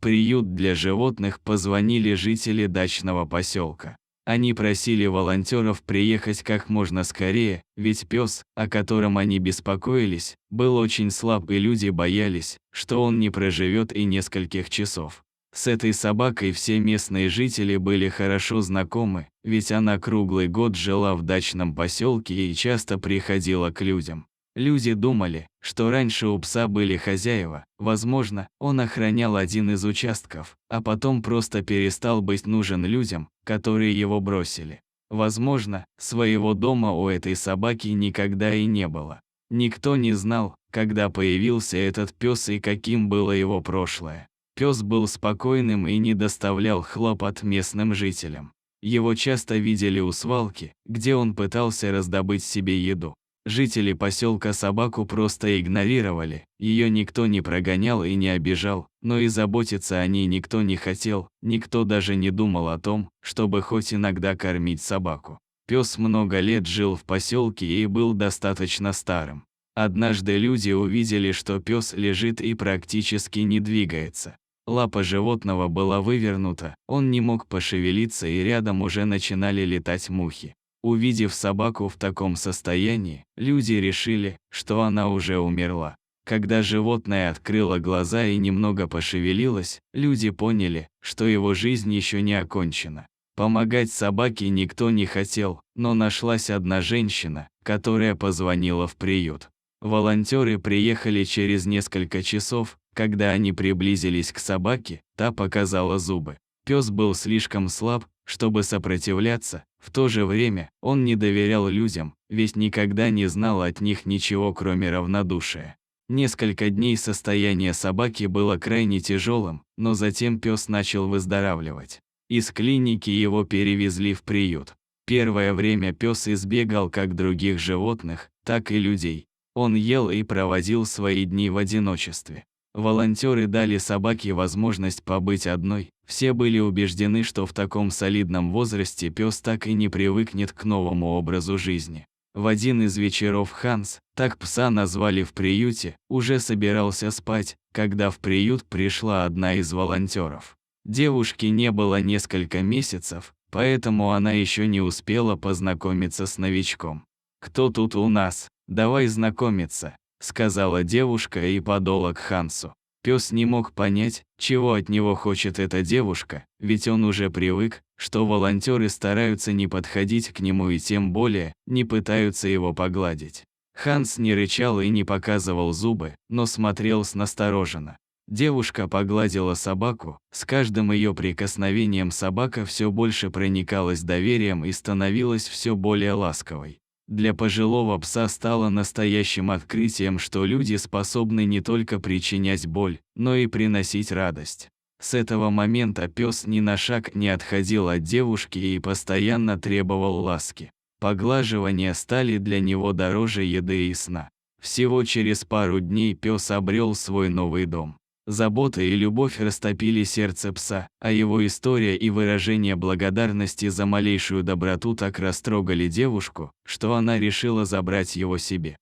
приют для животных позвонили жители дачного поселка. Они просили волонтеров приехать как можно скорее, ведь пес, о котором они беспокоились, был очень слаб, и люди боялись, что он не проживет и нескольких часов. С этой собакой все местные жители были хорошо знакомы, ведь она круглый год жила в дачном поселке и часто приходила к людям. Люди думали, что раньше у пса были хозяева, возможно, он охранял один из участков, а потом просто перестал быть нужен людям, которые его бросили. Возможно, своего дома у этой собаки никогда и не было. Никто не знал, когда появился этот пес и каким было его прошлое. Пес был спокойным и не доставлял хлопот местным жителям. Его часто видели у свалки, где он пытался раздобыть себе еду. Жители поселка собаку просто игнорировали, ее никто не прогонял и не обижал, но и заботиться о ней никто не хотел, никто даже не думал о том, чтобы хоть иногда кормить собаку. Пес много лет жил в поселке и был достаточно старым. Однажды люди увидели, что пес лежит и практически не двигается. Лапа животного была вывернута, он не мог пошевелиться, и рядом уже начинали летать мухи. Увидев собаку в таком состоянии, люди решили, что она уже умерла. Когда животное открыло глаза и немного пошевелилось, люди поняли, что его жизнь еще не окончена. Помогать собаке никто не хотел, но нашлась одна женщина, которая позвонила в приют. Волонтеры приехали через несколько часов. Когда они приблизились к собаке, та показала зубы. Пес был слишком слаб, чтобы сопротивляться, в то же время он не доверял людям, ведь никогда не знал от них ничего, кроме равнодушия. Несколько дней состояние собаки было крайне тяжелым, но затем пес начал выздоравливать. Из клиники его перевезли в приют. Первое время пес избегал как других животных, так и людей. Он ел и проводил свои дни в одиночестве. Волонтеры дали собаке возможность побыть одной. Все были убеждены, что в таком солидном возрасте пес так и не привыкнет к новому образу жизни. В один из вечеров Ханс, так пса назвали в приюте, уже собирался спать, когда в приют пришла одна из волонтеров. Девушке не было несколько месяцев, поэтому она еще не успела познакомиться с новичком. «Кто тут у нас? Давай знакомиться», — сказала девушка и подола к Хансу. Пес не мог понять, чего от него хочет эта девушка, ведь он уже привык, что волонтеры стараются не подходить к нему и тем более не пытаются его погладить. Ханс не рычал и не показывал зубы, но смотрел настороженно. Девушка погладила собаку, с каждым ее прикосновением собака все больше проникалась доверием и становилась все более ласковой. Для пожилого пса стало настоящим открытием, что люди способны не только причинять боль, но и приносить радость. С этого момента пес ни на шаг не отходил от девушки и постоянно требовал ласки. Поглаживания стали для него дороже еды и сна. Всего через пару дней пес обрел свой новый дом. Забота и любовь растопили сердце пса, а его история и выражение благодарности за малейшую доброту так растрогали девушку, что она решила забрать его себе.